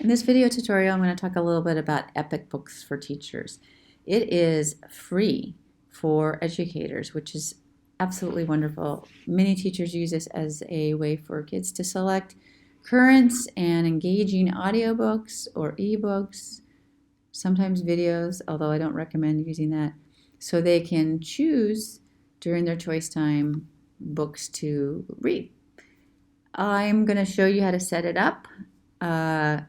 In this video tutorial, I'm going to talk a little bit about Epic Books for Teachers. It is free for educators, which is absolutely wonderful. Many teachers use this as a way for kids to select current and engaging audiobooks or ebooks, sometimes videos, although I don't recommend using that, so they can choose during their choice time books to read. I'm going to show you how to set it up.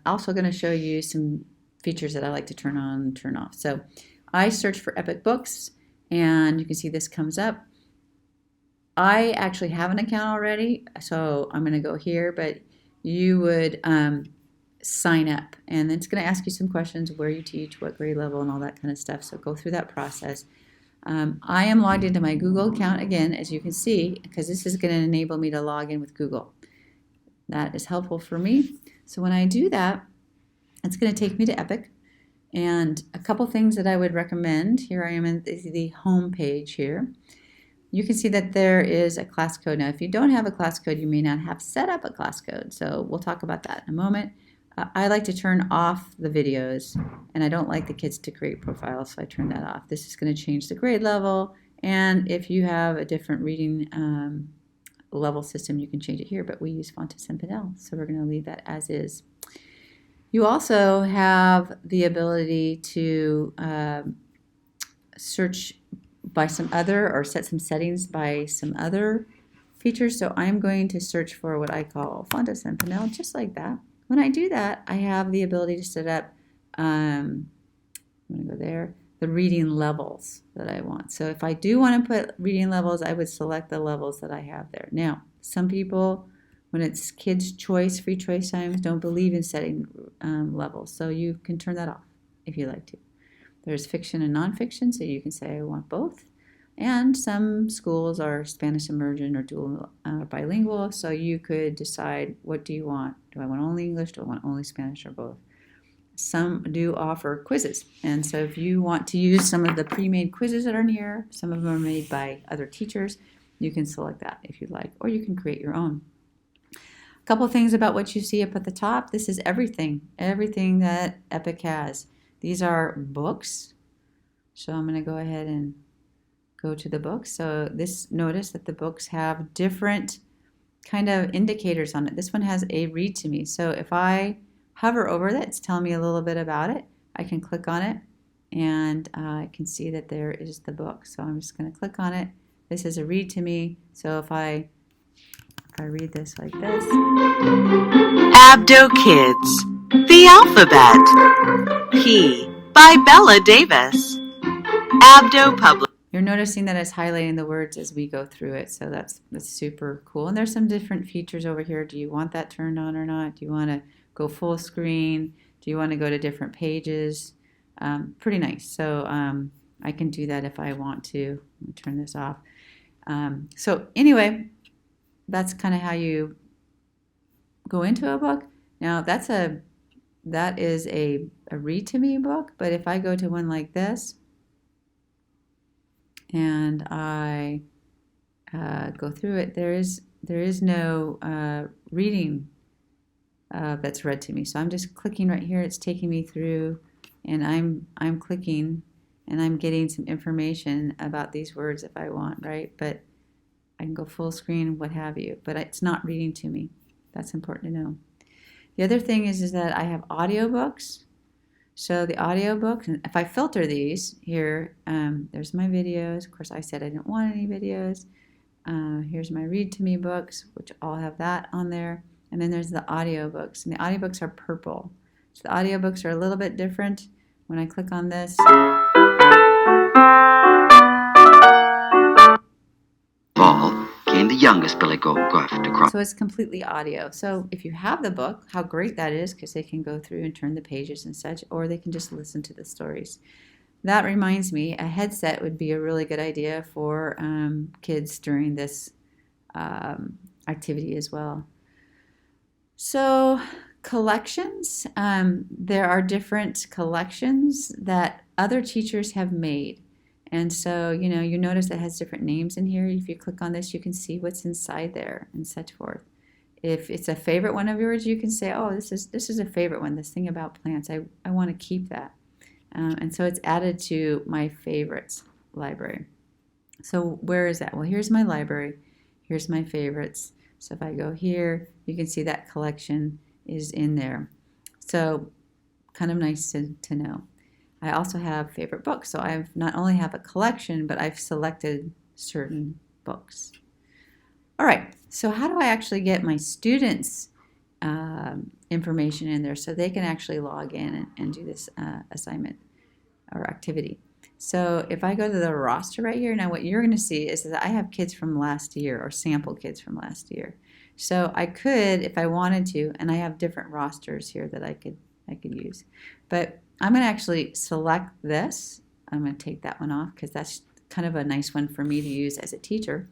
Also going to show you some features that I like to turn on and turn off. So I search for Epic Books and you can see this comes up. I actually have an account already, so I'm going to go here, but you would sign up and it's going to ask you some questions, where you teach, what grade level, and all that kind of stuff. So go through that process. I am logged into my Google account again, as you can see, because this is going to enable me to log in with Google. That is helpful for me. So when I do that, it's going to take me to Epic. And a couple things that I would recommend, here I am in the home page here. You can see that there is a class code. Now, if you don't have a class code, you may not have set up a class code. So we'll talk about that in a moment. I like to turn off the videos, and I don't like the kids to create profiles, so I turn that off. This is going to change the grade level, and if you have a different reading level system, you can change it here, but we use Fontes and Pinnell, so we're going to leave that as is. You also have the ability to search by some other, or set some settings by some other features. So I'm going to search for what I call Fontes and Pinnell, just like that. When I do that, I have the ability to set up, I'm going to go there, the reading levels that I want. So if I do want to put reading levels, I would select the levels that I have there. Now, some people, when it's kids' choice, free choice times, don't believe in setting levels. So you can turn that off if you like to. There's fiction and nonfiction, so you can say I want both. And some schools are Spanish immersion or dual bilingual, so you could decide, what do you want? Do I want only English? Do I want only Spanish, or both? Some do offer quizzes, and so if you want to use some of the pre-made quizzes that are in here, some of them are made by other teachers, you can select that if you'd like, or you can create your own. A couple things about what you see up at the top. This is everything that Epic has. These are books, so I'm going to go ahead and go to the books. So notice that the books have different kind of indicators on it. This one has a read to me. So if I hover over that, it's telling me a little bit about it. I can click on it and I can see that there is the book. So I'm just going to click on it. This is a read to me. So if I read this like this. Abdo Kids, The Alphabet, P by Bella Davis, Abdo Public. You're noticing that it's highlighting the words as we go through it, so that's super cool. And there's some different features over here. Do you want that turned on or not? Do you want to go full screen? Do you want to go to different pages? Pretty nice. So I can do that if I want to. Let me turn this off. So anyway, that's kind of how you go into a book. Now that is a read to me book, but if I go to one like this, and I go through it, there is no reading that's read to me. So I'm just clicking right here. It's taking me through, and I'm clicking, and I'm getting some information about these words if I want, right? But I can go full screen, what have you. But it's not reading to me. That's important to know. The other thing is that I have audiobooks. So the audiobooks, and if I filter these here, there's my videos. Of course, I said I didn't want any videos. Here's my read to me books, which all have that on there. And then there's the audiobooks, and the audiobooks are purple. So the audiobooks are a little bit different. When I click on this, came the youngest Billy Goat Gruff to cross. So it's completely audio. So if you have the book, how great that is, because they can go through and turn the pages and such, or they can just listen to the stories. That reminds me, a headset would be a really good idea for kids during this activity as well. So collections, there are different collections that other teachers have made. And so, you notice it has different names in here. If you click on this, you can see what's inside there and such forth. If it's a favorite one of yours, you can say, oh, this is a favorite one, this thing about plants. I want to keep that. And so it's added to my favorites library. So where is that? Well, here's my library. Here's my favorites. So if I go here, you can see that collection is in there. So kind of nice to know. I also have favorite books. So I've not only have a collection, but I've selected certain books. All right, so how do I actually get my students' information in there so they can actually log in and do this assignment or activity? So if I go to the roster right here, now what you're going to see is that I have kids from last year or sample kids from last year. So I could, if I wanted to, and I have different rosters here that I could use. But I'm going to actually select this. I'm going to take that one off because that's kind of a nice one for me to use as a teacher.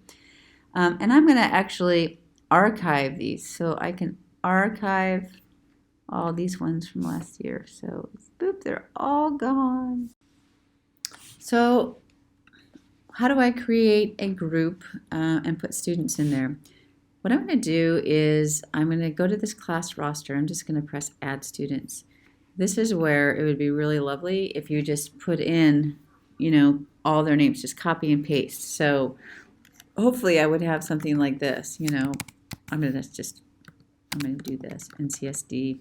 And I'm going to actually archive these. So I can archive all these ones from last year. So boop, they're all gone. So how do I create a group and put students in there? What I'm going to do is I'm going to go to this class roster. I'm just going to press Add Students. This is where it would be really lovely if you just put in, all their names, just copy and paste. So hopefully I would have something like this. I'm going to do this, NCSD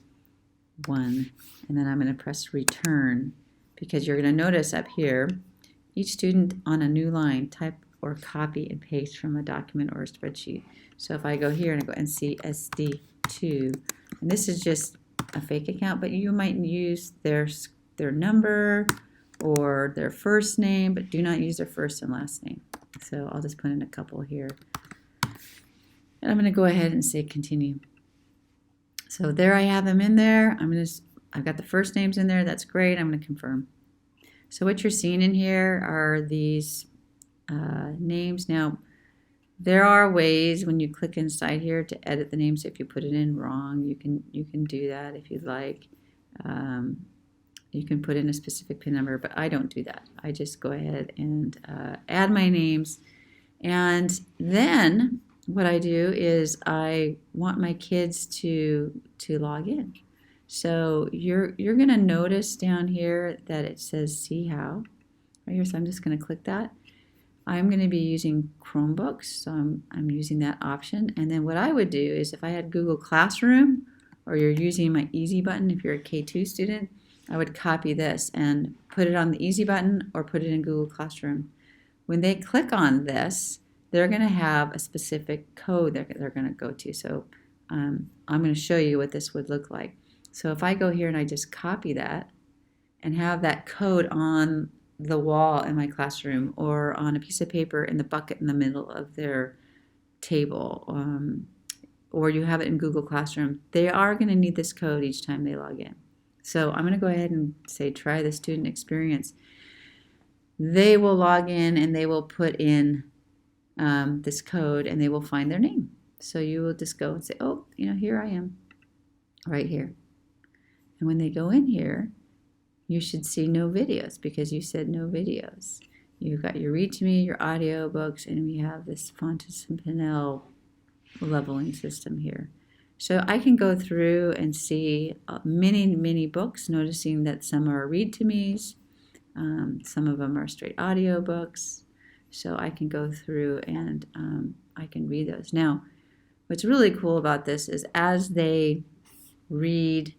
1, and then I'm going to press Return, because you're going to notice up here, each student on a new line, type or copy and paste from a document or a spreadsheet. So if I go here and I go NCSD2, and this is just a fake account, but you might use their number or their first name, but do not use their first and last name. So I'll just put in a couple here. And I'm going to go ahead and say continue. So there I have them in there. I've got the first names in there. That's great. I'm going to confirm. So what you're seeing in here are these names. Now, there are ways when you click inside here to edit the names. If you put it in wrong, you can do that if you'd like. You can put in a specific PIN number, but I don't do that. I just go ahead and add my names. And then what I do is I want my kids to log in. So you're going to notice down here that it says see how right here. So I'm just going to click that. I'm going to be using Chromebooks, so I'm using that option. And then what I would do is if I had Google Classroom, or you're using my Easy button if you're a K2 student, I would copy this and put it on the Easy button or put it in Google Classroom. When they click on this, they're going to have a specific code that they're going to go to. So I'm going to show you what this would look like. So if I go here and I just copy that and have that code on the wall in my classroom or on a piece of paper in the bucket in the middle of their table, or you have it in Google Classroom, they are going to need this code each time they log in. So I'm going to go ahead and say try the student experience. They will log in and they will put in this code and they will find their name. So you will just go and say, oh, here I am, right here. And when they go in here, you should see no videos because you said no videos. You've got your Read to Me, your audio books, and we have this Fontes and Pinnell leveling system here. So I can go through and see many books, noticing that some are Read to Me's, some of them are straight audio books. So I can go through and I can read those. Now, what's really cool about this is as they read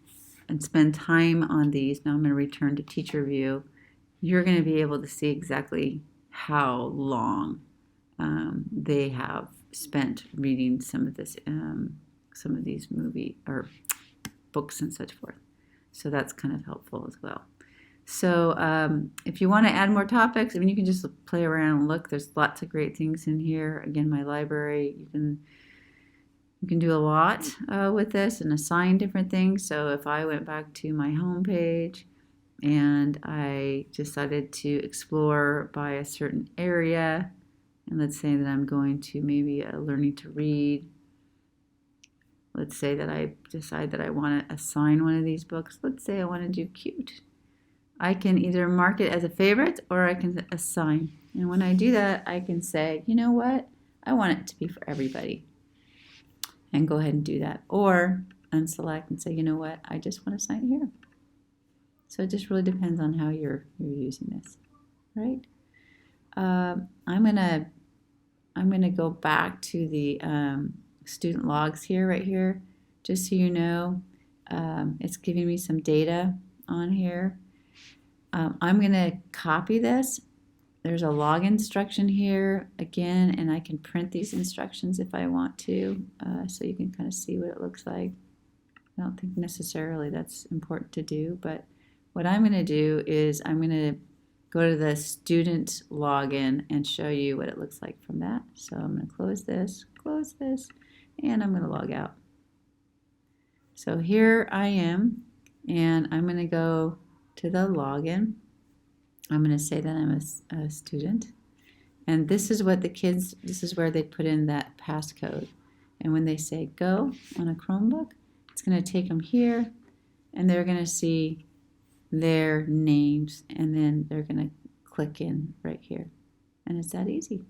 and spend time on these, now I'm going to return to teacher view, you're going to be able to see exactly how long they have spent reading some of these movie or books and such forth. So that's kind of helpful as well. So if you want to add more topics, you can just play around and look. There's lots of great things in here. Again, my library, you can do a lot with this and assign different things. So if I went back to my home page and I decided to explore by a certain area, and let's say that I'm going to maybe learning to read. Let's say that I decide that I want to assign one of these books. Let's say I want to do cute. I can either mark it as a favorite or I can assign. And when I do that, I can say, you know what? I want it to be for everybody. and go ahead and do that. Or unselect and say, you know what, I just want to sign here. So it just really depends on how you're using this, right? I'm gonna go back to the student logs here, right here, just so you know. It's giving me some data on here. I'm gonna copy this. There's a log instruction here again, and I can print these instructions if I want to, so you can kind of see what it looks like. I don't think necessarily that's important to do, but what I'm going to do is I'm going to go to the student login and show you what it looks like from that. So I'm going to close this, and I'm going to log out. So here I am, and I'm going to go to the login. I'm going to say that I'm a student. And this is what the kids, this is where they put in that passcode. And when they say go on a Chromebook, it's going to take them here, and they're going to see their names, and then they're going to click in right here. And it's that easy.